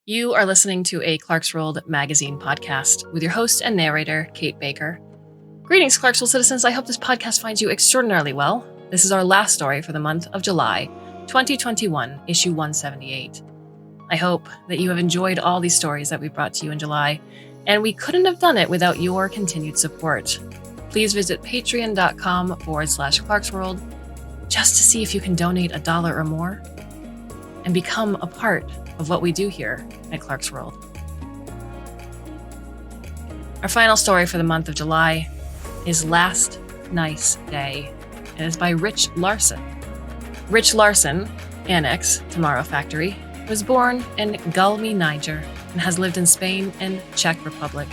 You are listening to a Clarkesworld Magazine podcast with your host and narrator, Kate Baker. Greetings, Clarkesworld citizens. I hope this podcast finds you extraordinarily well. This is our last story for the month of July, 2021, issue 178. I hope that you have enjoyed all these stories that we brought to you in July, and we couldn't have done it without your continued support. Please visit patreon.com/Clarkesworld just to see if you can donate $1 or more and become a part of what we do here at Clarkesworld. Our final story for the month of July is Last Nice Day, and it's by Rich Larson. Rich Larson, Annex, Tomorrow Factory, was born in Galmi, Niger, and has lived in Spain and Czech Republic,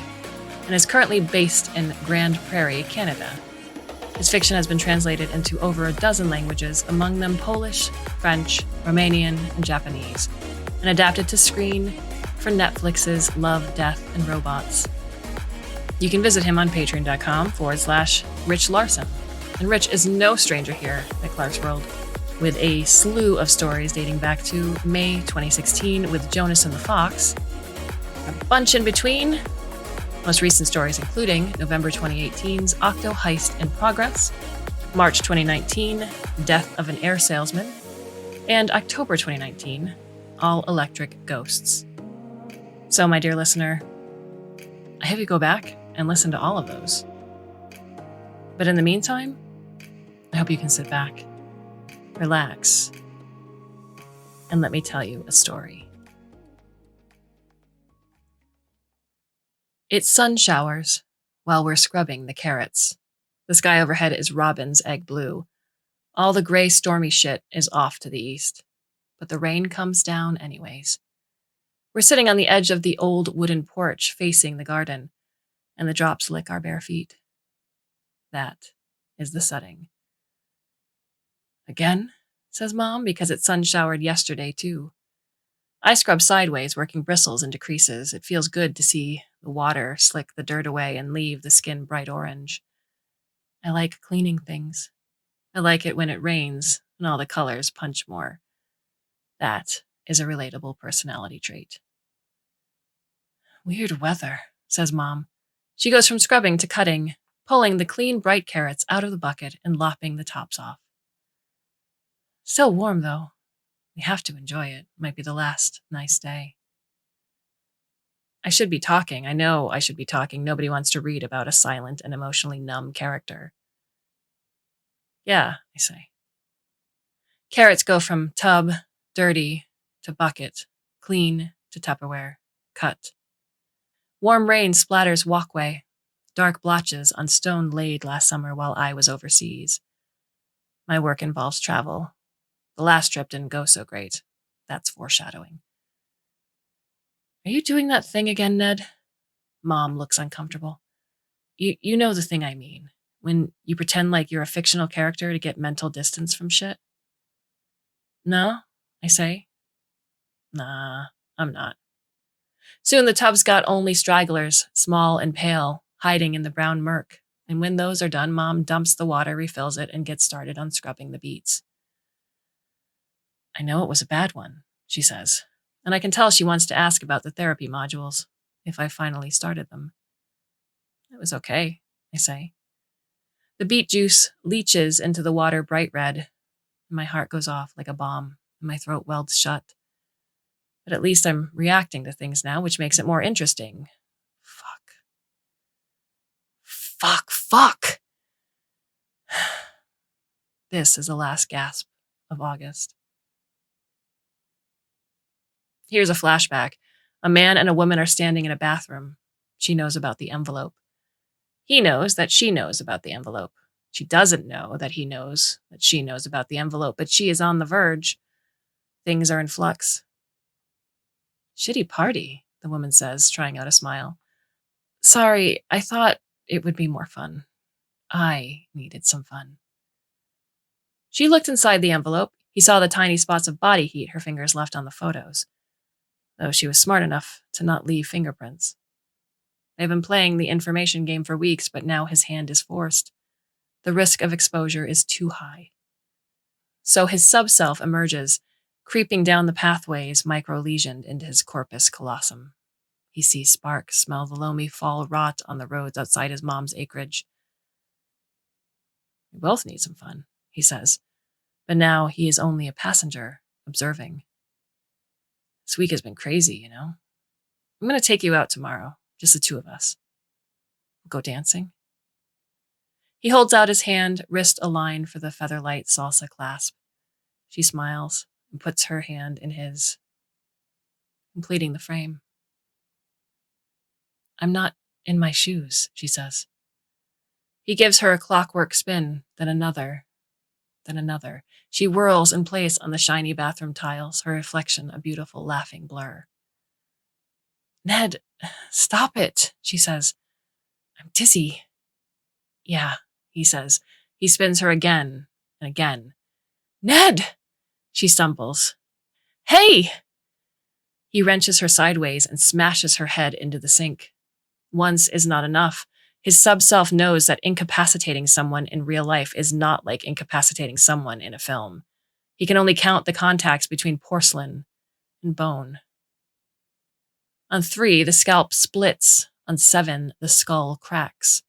and is currently based in Grande Prairie, Canada. His fiction has been translated into over a dozen languages, among them Polish, French, Romanian, and Japanese, and adapted to screen for Netflix's Love, Death, and Robots. You can visit him on patreon.com/Rich Larson. And Rich is no stranger here at Clarkesworld, with a slew of stories dating back to May 2016 with Jonas and the Fox, a bunch in between, most recent stories including November 2018's Octo Heist in Progress, March 2019, Death of an Air Salesman, and October 2019, All Electric Ghosts. So, my dear listener, I have you go back and listen to all of those. But in the meantime, I hope you can sit back, relax, and let me tell you a story. It's sun showers while we're scrubbing the carrots. The sky overhead is robin's egg blue. All the gray, stormy shit is off to the east, but the rain comes down anyways. We're sitting on the edge of the old wooden porch facing the garden, and the drops lick our bare feet. That is the setting. Again, says Mom, because it sun showered yesterday too. I scrub sideways, working bristles into creases. It feels good to see the water slick the dirt away and leave the skin bright orange. I like cleaning things. I like it when it rains and all the colors punch more. That is a relatable personality trait. Weird weather, says Mom. She goes from scrubbing to cutting, pulling the clean, bright carrots out of the bucket and lopping the tops off. Still warm, though. We have to enjoy it. Might be the last nice day. I should be talking. I know I should be talking. Nobody wants to read about a silent and emotionally numb character. Yeah, I say. Carrots go from tub, dirty, to bucket, clean, to Tupperware, cut. Warm rain splatters walkway, dark blotches on stone laid last summer while I was overseas. My work involves travel. The last trip didn't go so great. That's foreshadowing. Are you doing that thing again, Ned? Mom looks uncomfortable. You know the thing I mean, when you pretend like you're a fictional character to get mental distance from shit. No, I say. Nah, I'm not. Soon the tub's got only stragglers, small and pale, hiding in the brown murk, and when those are done, Mom dumps the water, refills it, and gets started on scrubbing the beets. I know it was a bad one, she says, and I can tell she wants to ask about the therapy modules, if I finally started them. It was okay, I say. The beet juice leaches into the water bright red, and my heart goes off like a bomb, and my throat welds shut. But at least I'm reacting to things now, which makes it more interesting. Fuck. This is the last gasp of August. Here's a flashback. A man and a woman are standing in a bathroom. She knows about the envelope. He knows that she knows about the envelope. She doesn't know that he knows that she knows about the envelope, but she is on the verge. Things are in flux. Shitty party, the woman says, trying out a smile. Sorry, I thought it would be more fun. I needed some fun. She looked inside the envelope. He saw the tiny spots of body heat her fingers left on the photos, though she was smart enough to not leave fingerprints. They've been playing the information game for weeks, but now his hand is forced. The risk of exposure is too high. So his sub-self emerges Creeping down the pathways micro-lesioned into his corpus callosum. He sees Spark smell the loamy fall rot on the roads outside his mom's acreage. We both need some fun, he says, but now he is only a passenger, observing. This week has been crazy, you know? I'm going to take you out tomorrow, just the two of us. We'll go dancing. He holds out his hand, wrist aligned for the featherlight salsa clasp. She smiles and puts her hand in his, completing the frame. I'm not in my shoes, she says. He gives her a clockwork spin, then another, then another. She whirls in place on the shiny bathroom tiles, her reflection a beautiful laughing blur. Ned, stop it, she says. I'm dizzy. Yeah, he says. He spins her again and again. Ned, she stumbles. Hey! He wrenches her sideways and smashes her head into the sink. Once is not enough. His sub-self knows that incapacitating someone in real life is not like incapacitating someone in a film. He can only count the contacts between porcelain and bone. On 3, the scalp splits. On 7, the skull cracks.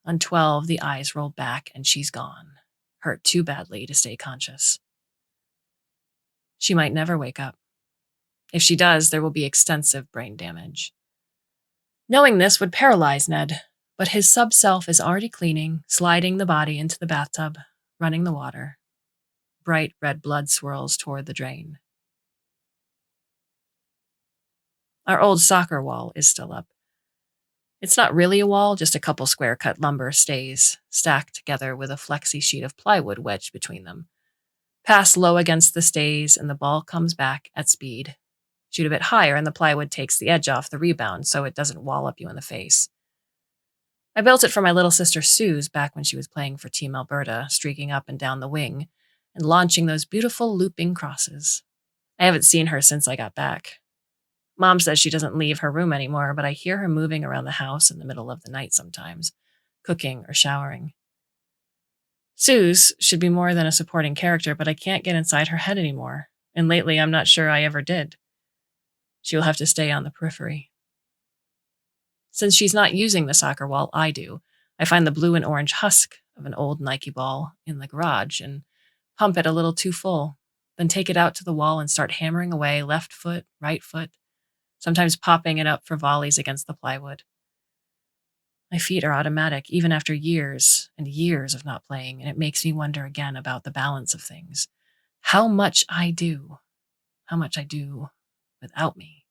On 12, the eyes roll back and she's gone, hurt too badly to stay conscious. She might never wake up. If she does, there will be extensive brain damage. Knowing this would paralyze Ned, but his sub-self is already cleaning, sliding the body into the bathtub, running the water. Bright red blood swirls toward the drain. Our old soccer wall is still up. It's not really a wall, just a couple square-cut lumber stays, stacked together with a flexi sheet of plywood wedged between them. Pass low against the stays, and the ball comes back at speed. Shoot a bit higher, and the plywood takes the edge off the rebound so it doesn't wallop you in the face. I built it for my little sister Suze back when she was playing for Team Alberta, streaking up and down the wing, and launching those beautiful looping crosses. I haven't seen her since I got back. Mom says she doesn't leave her room anymore, but I hear her moving around the house in the middle of the night sometimes, cooking or showering. Suze should be more than a supporting character, but I can't get inside her head anymore, and lately I'm not sure I ever did. She will have to stay on the periphery. Since she's not using the soccer wall, I do. I find the blue and orange husk of an old Nike ball in the garage and pump it a little too full, then take it out to the wall and start hammering away left foot, right foot, sometimes popping it up for volleys against the plywood. My feet are automatic, even after years and years of not playing, and it makes me wonder again about the balance of things. How much I do without me.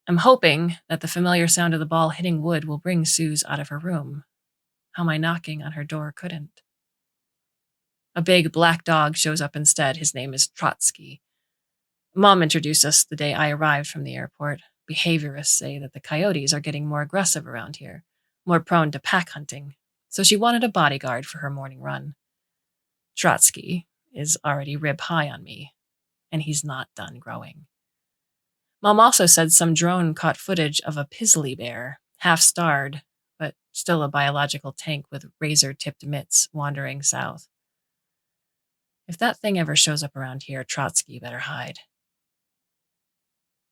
I'm hoping that the familiar sound of the ball hitting wood will bring Suze out of her room. How my knocking on her door couldn't. A big black dog shows up instead. His name is Trotsky. Mom introduced us the day I arrived from the airport. Behaviorists say that the coyotes are getting more aggressive around here, more prone to pack hunting, so she wanted a bodyguard for her morning run. Trotsky is already rib high on me, and he's not done growing. Mom also said some drone caught footage of a pizzly bear, half-starved, but still a biological tank with razor-tipped mitts wandering south. If that thing ever shows up around here, Trotsky better hide.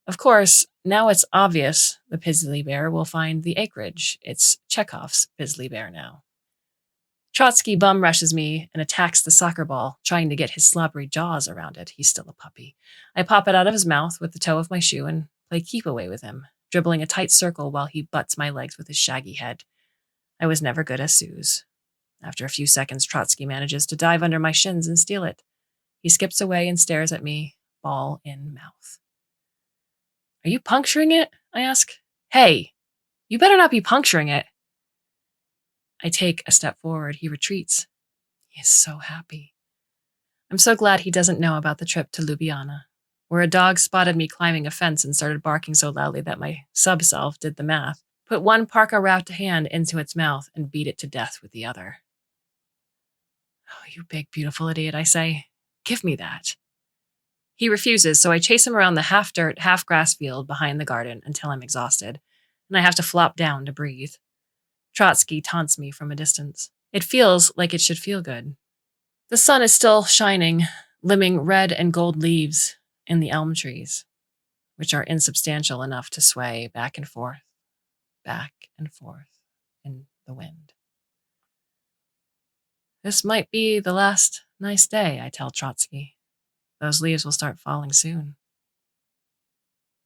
Of course, now it's obvious the pizzly bear will find the acreage. It's Chekhov's pizzly bear now. Trotsky bum rushes me and attacks the soccer ball, trying to get his slobbery jaws around it. He's still a puppy. I pop it out of his mouth with the toe of my shoe and play keep away with him, dribbling a tight circle while he butts my legs with his shaggy head. I was never good as Suze. After a few seconds, Trotsky manages to dive under my shins and steal it. He skips away and stares at me, ball in mouth. Are you puncturing it? I ask. Hey, you better not be puncturing it. I take a step forward. He retreats. He is so happy. I'm so glad he doesn't know about the trip to Ljubljana, where a dog spotted me climbing a fence and started barking so loudly that my sub-self did the math, put one parka wrapped hand into its mouth and beat it to death with the other. Oh, you big, beautiful idiot, I say. Give me that. He refuses, so I chase him around the half-dirt, half-grass field behind the garden until I'm exhausted, and I have to flop down to breathe. Trotsky taunts me from a distance. It feels like it should feel good. The sun is still shining, limning red and gold leaves in the elm trees, which are insubstantial enough to sway back and forth in the wind. This might be the last nice day, I tell Trotsky. Those leaves will start falling soon.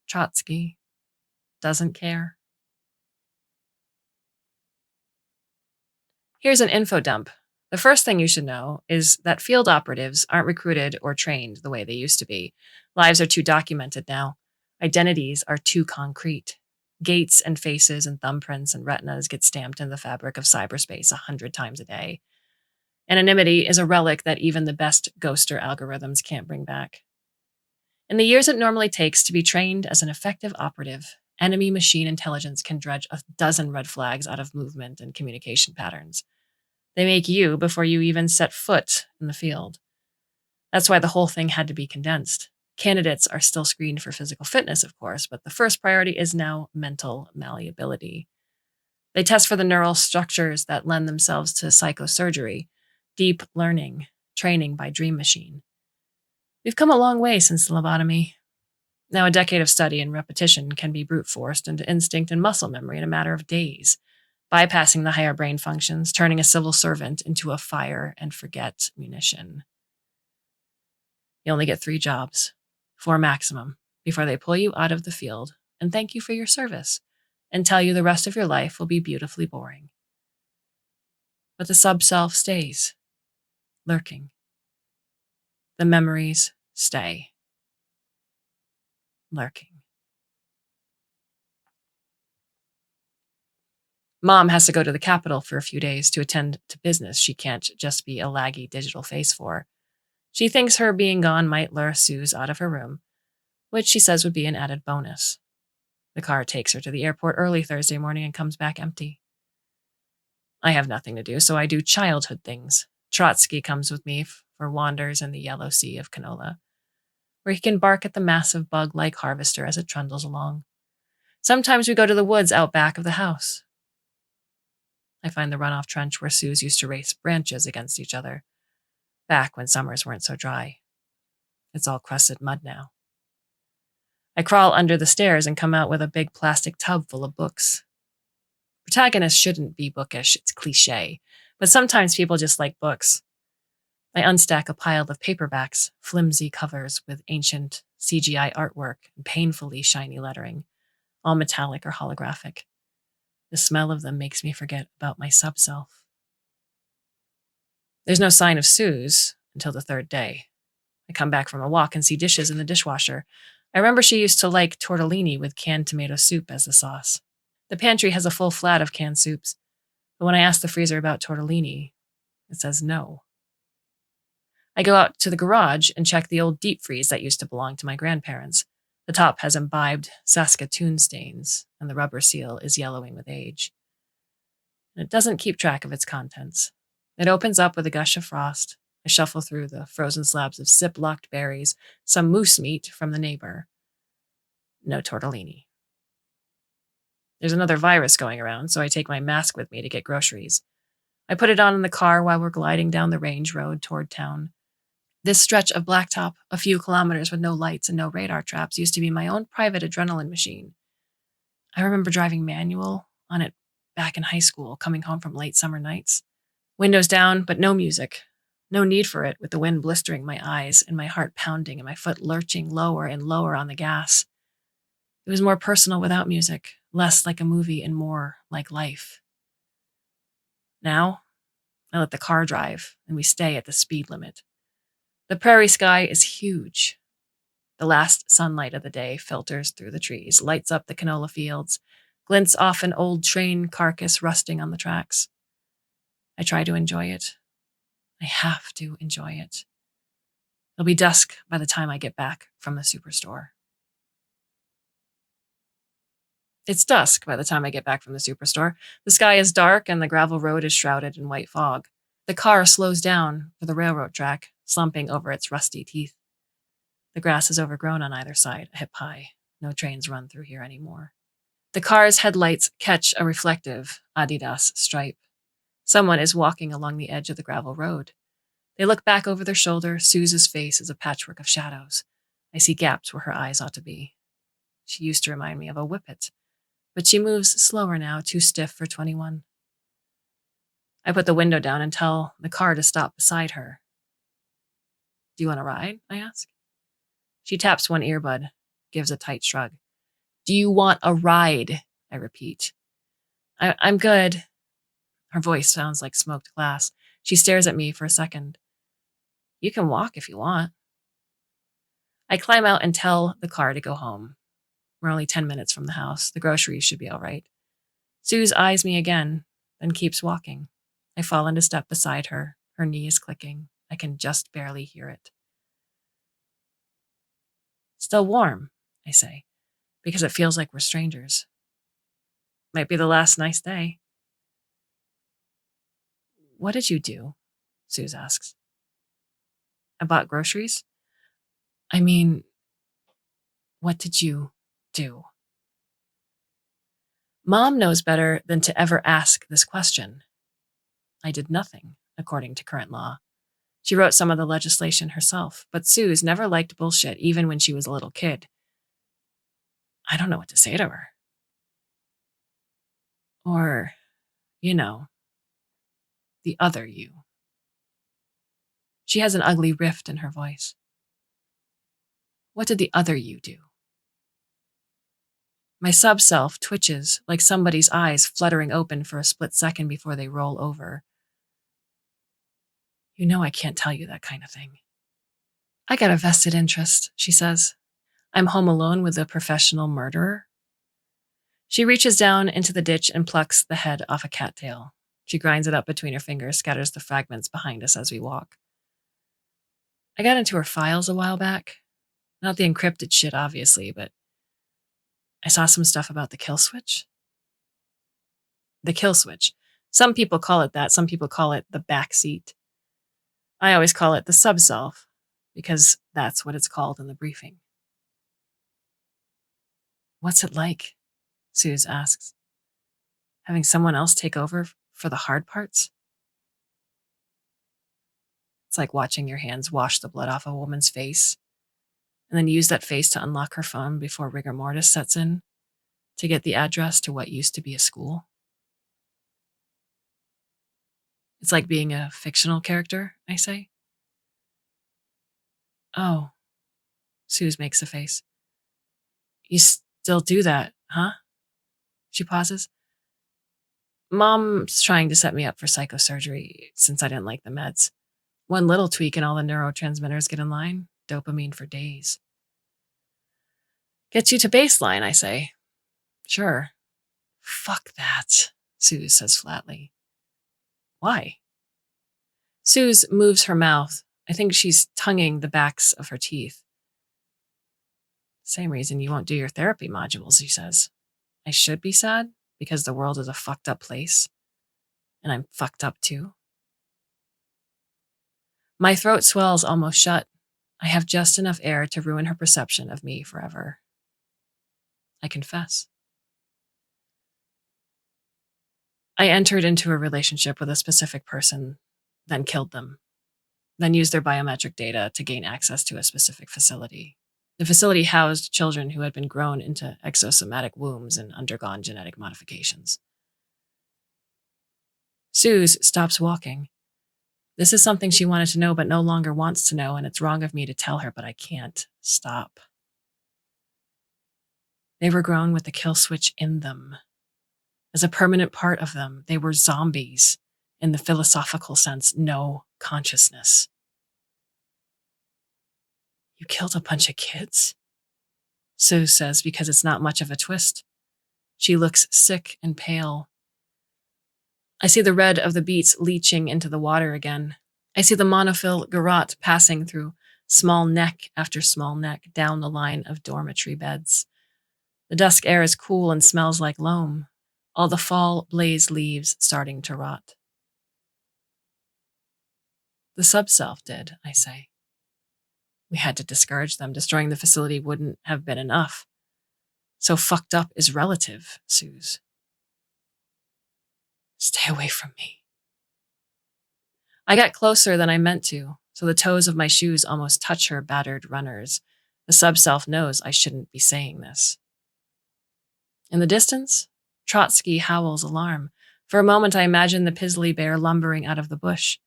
Trotsky doesn't care. Here's an info dump. The first thing you should know is that field operatives aren't recruited or trained the way they used to be. Lives are too documented now. Identities are too concrete. Gaits and faces and thumbprints and retinas get stamped in the fabric of cyberspace 100 times a day. Anonymity is a relic that even the best ghoster algorithms can't bring back. In the years it normally takes to be trained as an effective operative, enemy machine intelligence can dredge a dozen red flags out of movement and communication patterns. They make you before you even set foot in the field. That's why the whole thing had to be condensed. Candidates are still screened for physical fitness, of course, but the first priority is now mental malleability. They test for the neural structures that lend themselves to psychosurgery, deep learning, training by dream machine. We've come a long way since the lobotomy. Now a decade of study and repetition can be brute forced into instinct and muscle memory in a matter of days, bypassing the higher brain functions, turning a civil servant into a fire and forget munition. You only get 3 jobs, 4 maximum, before they pull you out of the field and thank you for your service and tell you the rest of your life will be beautifully boring. But the sub-self stays, lurking. The memories stay, lurking. Mom has to go to the Capitol for a few days to attend to business she can't just be a laggy digital face for. She thinks her being gone might lure Suze out of her room, which she says would be an added bonus. The car takes her to the airport early Thursday morning and comes back empty. I have nothing to do, so I do childhood things. Trotsky comes with me for wanders in the yellow sea of canola, where he can bark at the massive bug-like harvester as it trundles along. Sometimes we go to the woods out back of the house. I find the runoff trench where Suze used to race branches against each other, back when summers weren't so dry. It's all crusted mud now. I crawl under the stairs and come out with a big plastic tub full of books. Protagonists shouldn't be bookish, it's cliché, but sometimes people just like books. I unstack a pile of paperbacks, flimsy covers with ancient CGI artwork and painfully shiny lettering, all metallic or holographic. The smell of them makes me forget about my sub-self. There's no sign of Suze until the 3rd day. I come back from a walk and see dishes in the dishwasher. I remember she used to like tortellini with canned tomato soup as the sauce. The pantry has a full flat of canned soups, but when I ask the freezer about tortellini, it says no. I go out to the garage and check the old deep freeze that used to belong to my grandparents. The top has imbibed Saskatoon stains, and the rubber seal is yellowing with age. And it doesn't keep track of its contents. It opens up with a gush of frost. I shuffle through the frozen slabs of zip-locked berries, some moose meat from the neighbor. No tortellini. There's another virus going around, so I take my mask with me to get groceries. I put it on in the car while we're gliding down the range road toward town. This stretch of blacktop, a few kilometers with no lights and no radar traps, used to be my own private adrenaline machine. I remember driving manual on it back in high school, coming home from late summer nights. Windows down, but no music. No need for it, with the wind blistering my eyes and my heart pounding and my foot lurching lower and lower on the gas. It was more personal without music, less like a movie and more like life. Now, I let the car drive, and we stay at the speed limit. The prairie sky is huge. The last sunlight of the day filters through the trees, lights up the canola fields, glints off an old train carcass rusting on the tracks. I try to enjoy it. I have to enjoy it. It'll be dusk by the time I get back from the superstore. It's dusk by the time I get back from the superstore. The sky is dark and the gravel road is shrouded in white fog. The car slows down for the railroad track, slumping over its rusty teeth. The grass is overgrown on either side, hip high. No trains run through here anymore. The car's headlights catch a reflective Adidas stripe. Someone is walking along the edge of the gravel road. They look back over their shoulder. Suze's face is a patchwork of shadows. I see gaps where her eyes ought to be. She used to remind me of a whippet, but she moves slower now, too stiff for 21. I put the window down and tell the car to stop beside her. Do you want a ride? I ask. She taps one earbud, gives a tight shrug. Do you want a ride? I repeat. I'm good. Her voice sounds like smoked glass. She stares at me for a second. You can walk if you want. I climb out and tell the car to go home. We're only 10 minutes from the house. The groceries should be all right. Suze eyes me again, then keeps walking. I fall into step beside her. Her knee is clicking. I can just barely hear it. Still warm, I say, because it feels like we're strangers. Might be the last nice day. What did you do? Suze asks. I bought groceries? I mean, what did you do? Mom knows better than to ever ask this question. I did nothing, according to current law. She wrote some of the legislation herself, but Suze never liked bullshit, even when she was a little kid. I don't know what to say to her. Or, the other you. She has an ugly rift in her voice. What did the other you do? My sub-self twitches like somebody's eyes fluttering open for a split second before they roll over. You know I can't tell you that kind of thing. I got a vested interest, she says. I'm home alone with a professional murderer. She reaches down into the ditch and plucks the head off a cattail. She grinds it up between her fingers, scatters the fragments behind us as we walk. I got into her files a while back. Not the encrypted shit, obviously, but I saw some stuff about the kill switch. The kill switch. Some people call it that. Some people call it the backseat. I always call it the sub-self, because that's what it's called in the briefing. What's it like? Suze asks. Having someone else take over for the hard parts? It's like watching your hands wash the blood off a woman's face, and then use that face to unlock her phone before rigor mortis sets in to get the address to what used to be a school. It's like being a fictional character, I say. Oh, Suze makes a face. You still do that, huh? She pauses. Mom's trying to set me up for psychosurgery since I didn't like the meds. One little tweak and all the neurotransmitters get in line. Dopamine for days. Gets you to baseline, I say. Sure. Fuck that, Suze says flatly. Why? Suze moves her mouth. I think she's tonguing the backs of her teeth. Same reason you won't do your therapy modules, she says. I should be sad because the world is a fucked up place. And I'm fucked up too. My throat swells almost shut. I have just enough air to ruin her perception of me forever. I confess. I entered into a relationship with a specific person, then killed them, then used their biometric data to gain access to a specific facility. The facility housed children who had been grown into exosomatic wombs and undergone genetic modifications. Suze stops walking. This is something she wanted to know but no longer wants to know, and it's wrong of me to tell her, but I can't stop. They were grown with the kill switch in them. As a permanent part of them, they were zombies, in the philosophical sense, no consciousness. You killed a bunch of kids? Suze says, because it's not much of a twist. She looks sick and pale. I see the red of the beets leaching into the water again. I see the monophyl garrote passing through small neck after small neck down the line of dormitory beds. The dusk air is cool and smells like loam. All the fall blaze leaves starting to rot. The sub-self did, I say. We had to discourage them. Destroying the facility wouldn't have been enough. So fucked up is relative, Suze. Stay away from me. I got closer than I meant to, so the toes of my shoes almost touch her battered runners. The sub-self knows I shouldn't be saying this. In the distance, Trotsky howls alarm. For a moment, I imagine the Pizzly bear lumbering out of the bush.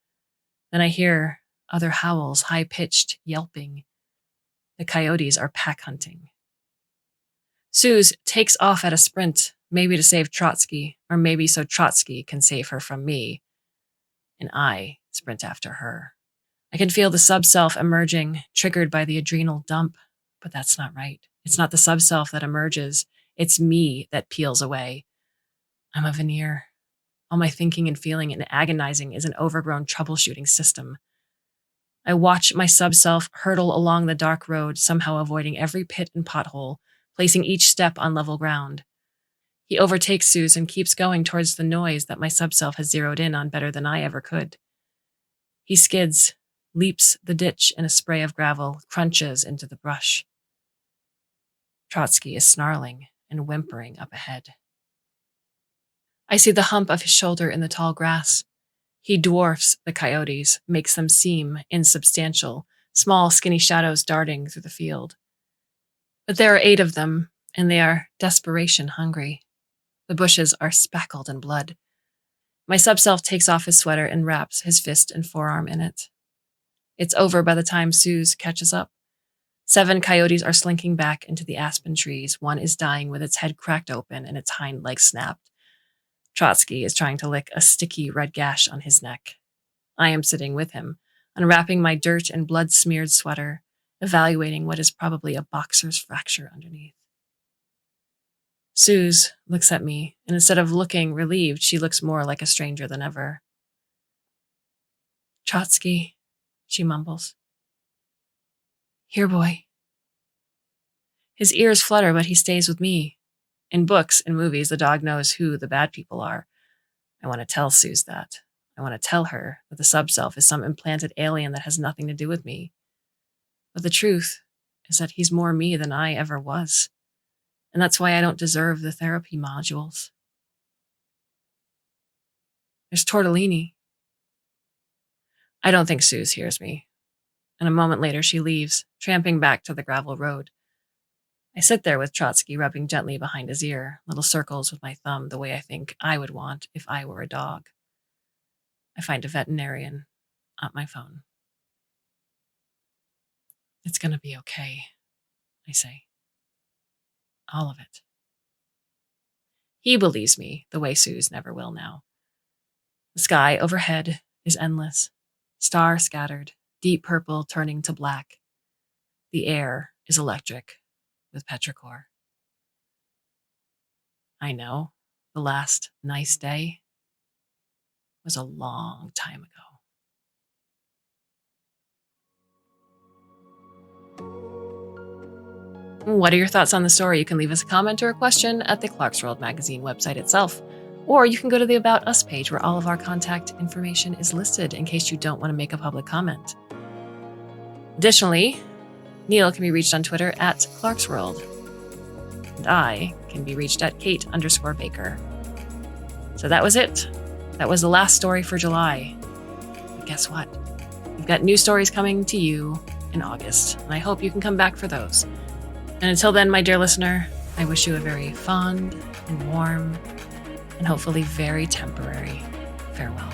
Then I hear other howls, high-pitched, yelping. The coyotes are pack hunting. Suze takes off at a sprint, maybe to save Trotsky, or maybe so Trotsky can save her from me. And I sprint after her. I can feel the sub-self emerging, triggered by the adrenal dump, but that's not right. It's not the sub-self that emerges. It's me that peels away. I'm a veneer. All my thinking and feeling and agonizing is an overgrown troubleshooting system. I watch my sub-self hurtle along the dark road, somehow avoiding every pit and pothole, placing each step on level ground. He overtakes Suze and keeps going towards the noise that my sub-self has zeroed in on better than I ever could. He skids, leaps the ditch in a spray of gravel, crunches into the brush. Trotsky is snarling and whimpering up ahead. I see the hump of his shoulder in the tall grass. He dwarfs the coyotes, makes them seem insubstantial, small, skinny shadows darting through the field. But there are 8 of them, and they are desperation hungry. The bushes are speckled in blood. My sub-self takes off his sweater and wraps his fist and forearm in it. It's over by the time Suze catches up. 7 coyotes are slinking back into the aspen trees. One is dying with its head cracked open and its hind leg snapped. Trotsky is trying to lick a sticky red gash on his neck. I am sitting with him, unwrapping my dirt and blood-smeared sweater, evaluating what is probably a boxer's fracture underneath. Suze looks at me, and instead of looking relieved, she looks more like a stranger than ever. "Trotsky," she mumbles. "Here, boy." His ears flutter, but he stays with me. In books and movies, the dog knows who the bad people are. I want to tell Suze that. I want to tell her that the sub-self is some implanted alien that has nothing to do with me. But the truth is that he's more me than I ever was. And that's why I don't deserve the therapy modules. There's tortellini. I don't think Suze hears me. And a moment later, she leaves, tramping back to the gravel road. I sit there with Trotsky rubbing gently behind his ear, little circles with my thumb, the way I think I would want if I were a dog. I find a veterinarian on my phone. "It's going to be okay," I say. "All of it." He believes me the way Suze never will now. The sky overhead is endless, star-scattered, deep purple turning to black. The air is electric with petrichor. I know the last nice day was a long time ago. What are your thoughts on the story? You can leave us a comment or a question at the Clarkesworld Magazine website itself. Or you can go to the About Us page where all of our contact information is listed in case you don't want to make a public comment. Additionally, Neil can be reached on Twitter at Clarkesworld. And I can be reached at Kate_Baker. So that was it. That was the last story for July. But guess what? We've got new stories coming to you in August, and I hope you can come back for those. And until then, my dear listener, I wish you a very fond and warm and hopefully very temporary farewell.